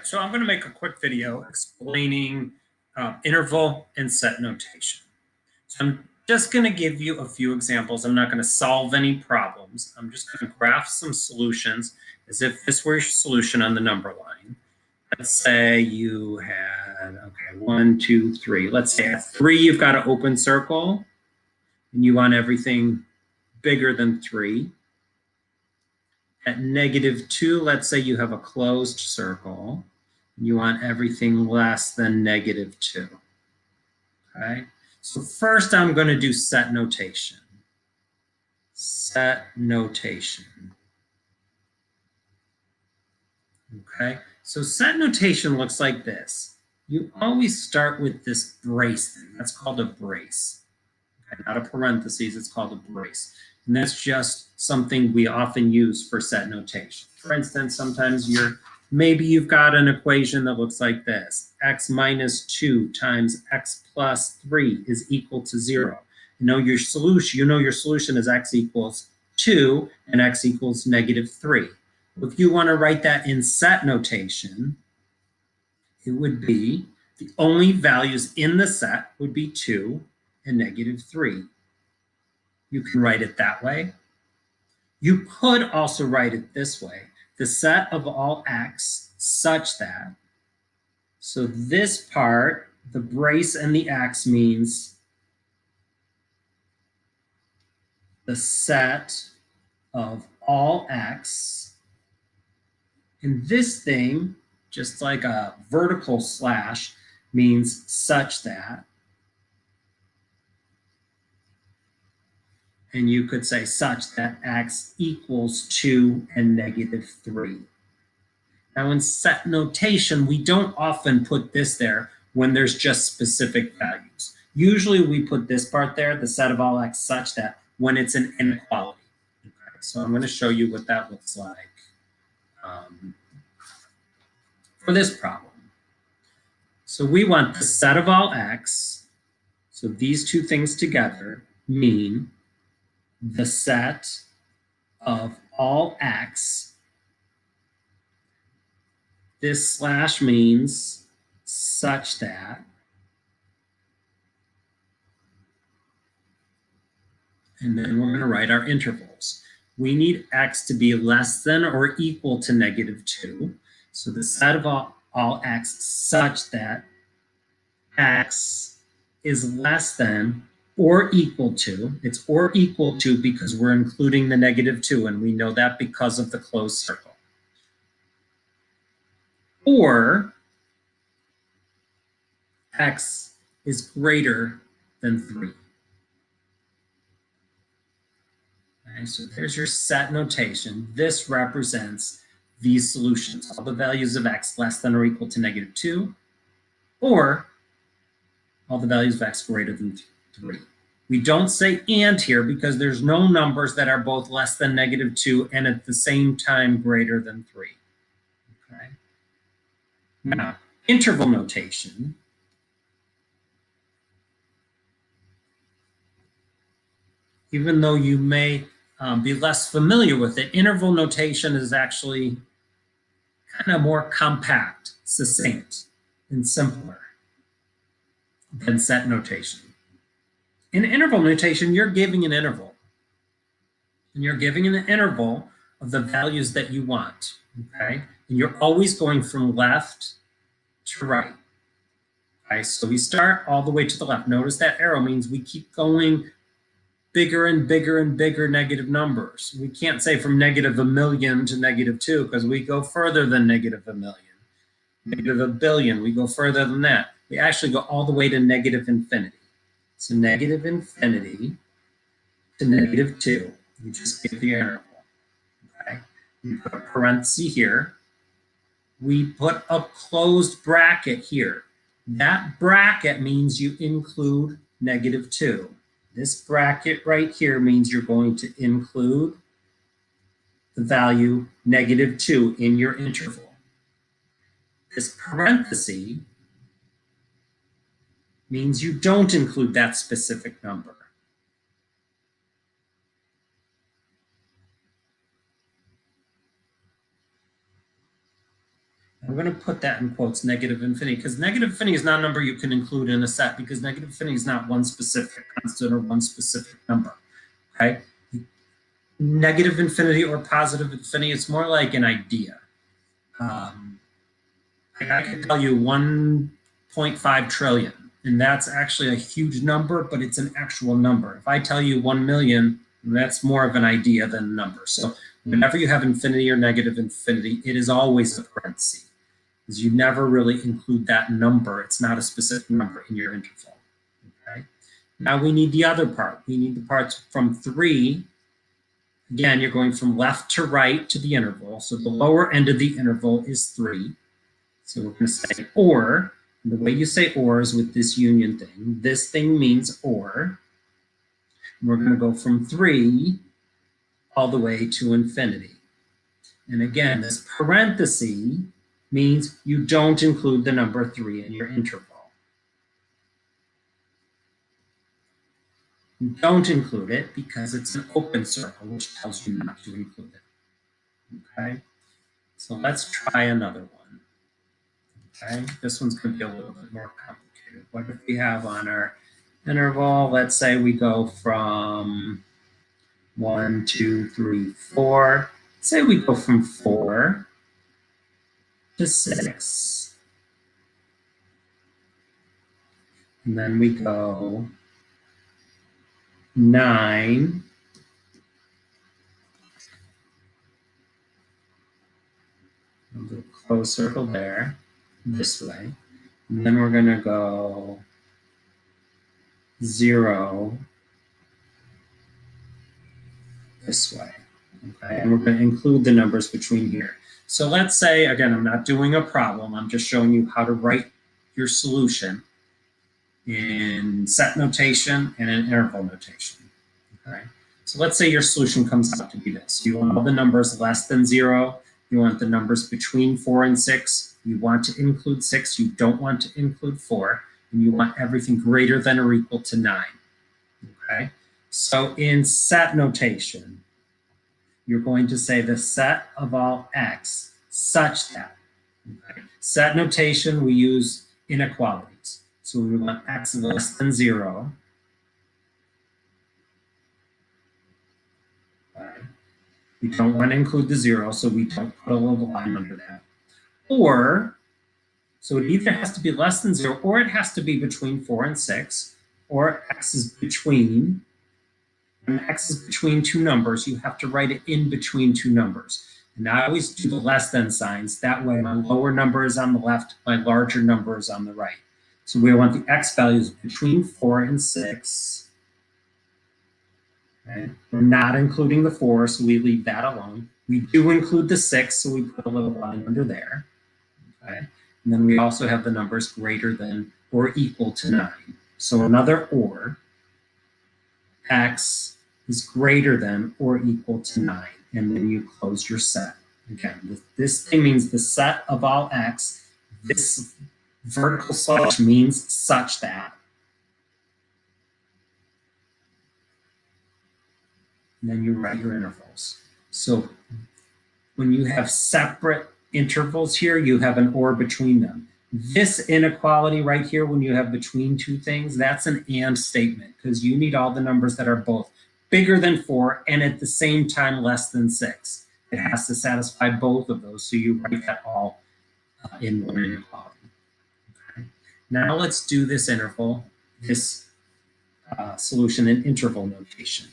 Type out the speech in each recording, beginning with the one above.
So I'm going to make a quick video explaining interval and set notation. So I'm just going to give you a few examples. I'm not going to solve any problems. I'm just going to graph some solutions as if this were your solution on the number line. Let's say you had, okay, 1, 2, 3. Let's say at 3, you've got an open circle, and you want everything bigger than 3. At -2, let's say you have a closed circle. You want everything less than -2. Okay, so first I'm going to do set notation. Set notation. Okay, so set notation looks like this. You always start with this brace thing. That's called a brace. Okay, not a parentheses, it's called a brace. And that's just something we often use for set notation. For instance, sometimes maybe you've got an equation that looks like this. X minus 2 times x plus 3 is equal to 0. You know your solution is x equals 2 and x equals -3. If you want to write that in set notation, it would be the only values in the set would be 2 and -3. You can write it that way. You could also write it this way. The set of all x such that, so this part, the brace and the x means the set of all x, and this thing, just like a vertical slash, means such that, and you could say such that x equals 2 and -3. Now in set notation, we don't often put this there when there's just specific values. Usually we put this part there, the set of all x such that, when it's an inequality. Okay, so I'm going to show you what that looks like for this problem. So we want the set of all x, so these two things together mean the set of all x. This slash means such that, and then we're going to write our intervals. We need x to be less than or equal to -2. So the set of all x such that x is less than or equal to, it's or equal to because we're including the -2, and we know that because of the closed circle. Or x is greater than 3. Okay, so there's your set notation. This represents these solutions, all the values of x less than or equal to -2, or all the values of x greater than 3. We don't say and here because there's no numbers that are both less than -2 and at the same time greater than 3. Okay. Now, interval notation. Even though you may be less familiar with it, interval notation is actually kind of more compact, succinct, and simpler than set notation. In interval notation, you're giving an interval. And you're giving an interval of the values that you want, okay? And you're always going from left to right. Okay, so we start all the way to the left. Notice that arrow means we keep going bigger and bigger and bigger negative numbers. We can't say from -1,000,000 to -2 because we go further than -1,000,000. -1,000,000,000, we go further than that. We actually go all the way to -infinity. So -infinity to -2. You just give the interval. Okay. We put a parenthesis here. We put a closed bracket here. That bracket means you include -2. This bracket right here means you're going to include the value -2 in your interval. This parenthesis means you don't include that specific number. I'm going to put that in quotes, negative infinity, because negative infinity is not a number you can include in a set, because negative infinity is not one specific constant or one specific number. Okay? Negative infinity or positive infinity, it's more like an idea. I could tell you 1.5 trillion, and that's actually a huge number, but it's an actual number. If I tell you 1 million, that's more of an idea than a number. So whenever you have infinity or negative infinity, it is always a parenthesis, because you never really include that number. It's not a specific number in your interval. Okay. Now we need the other part. We need the parts from 3. Again, you're going from left to right to the interval. So the lower end of the interval is 3. So we're going to say or. And the way you say or is with this union thing. This thing means or. And we're going to go from 3 all the way to infinity. And again, this parenthesis means you don't include the number 3 in your interval. You don't include it because it's an open circle, which tells you not to include it. Okay, so let's try another one. Okay, this one's going to be a little bit more complicated. What if we have on our interval, let's say we go from 1, 2, 3, 4. Say we go from 4 to 6. And then we go 9 a little closed circle there, this way. And then we're going to go 0 this way. Okay, and we're going to include the numbers between here. So let's say, again, I'm not doing a problem. I'm just showing you how to write your solution in set notation and in interval notation. Okay, so let's say your solution comes out to be this. You want all the numbers less than 0. You want the numbers between 4 and 6. You want to include 6. You don't want to include 4. And you want everything greater than or equal to 9. Okay, so in set notation, you're going to say the set of all x such that. Okay. Set notation, we use inequalities. So we want x less than 0. Okay. We don't want to include the 0, so we don't put a little line under that. Or, so it either has to be less than 0, or it has to be between 4 and 6, or x is between. When x is between two numbers, you have to write it in between two numbers. And I always do the less than signs. That way my lower number is on the left, my larger number is on the right. So we want the x values between 4 and 6. Okay. We're not including the 4, so we leave that alone. We do include the 6, so we put a little line under there. Okay. And then we also have the numbers greater than or equal to 9. So another or, x is greater than or equal to 9, and then you close your set. Again, this thing means the set of all x. This vertical slash means such that. And then you write your intervals. So when you have separate intervals here, you have an or between them. This inequality right here, when you have between two things, that's an and statement, because you need all the numbers that are both bigger than 4 and at the same time less than 6. It has to satisfy both of those, so you write that all in one inequality. Okay. Now let's do this interval, this solution in interval notation.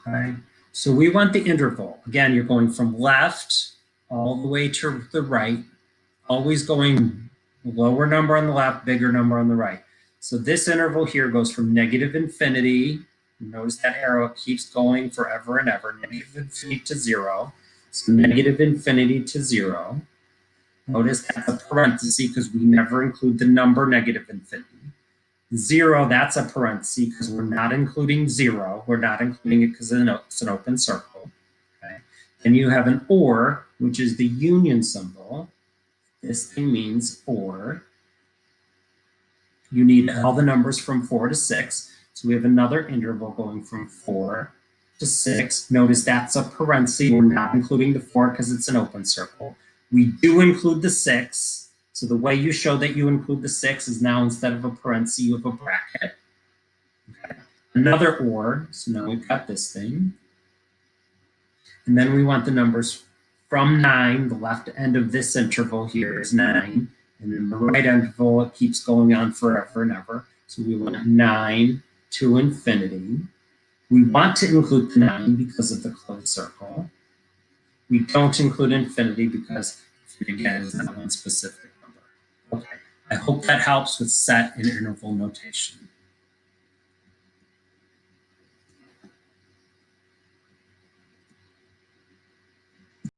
Okay, so we want the interval. Again, you're going from left all the way to the right, always going lower number on the left, bigger number on the right. So this interval here goes from negative infinity. Notice that arrow keeps going forever and ever, negative infinity to 0. So negative infinity to 0. Notice that's a parenthesis because we never include the number negative infinity. 0, that's a parenthesis because we're not including 0. We're not including it because it's an open circle. Okay. Then you have an or, which is the union symbol. This thing means or. You need all the numbers from 4 to 6. So we have another interval going from 4 to 6. Notice that's a parenthesis. We're not including the 4 because it's an open circle. We do include the 6. So the way you show that you include the 6 is now instead of a parenthesis, you have a bracket. Okay. Another or, so now we've got this thing. And then we want the numbers from 9, the left end of this interval here is 9. And then the right interval, it keeps going on forever and ever. So we want 9 to infinity. We want to include the 9 because of the closed circle. We don't include infinity because, again, it's not one specific number. Okay, I hope that helps with set and interval notation.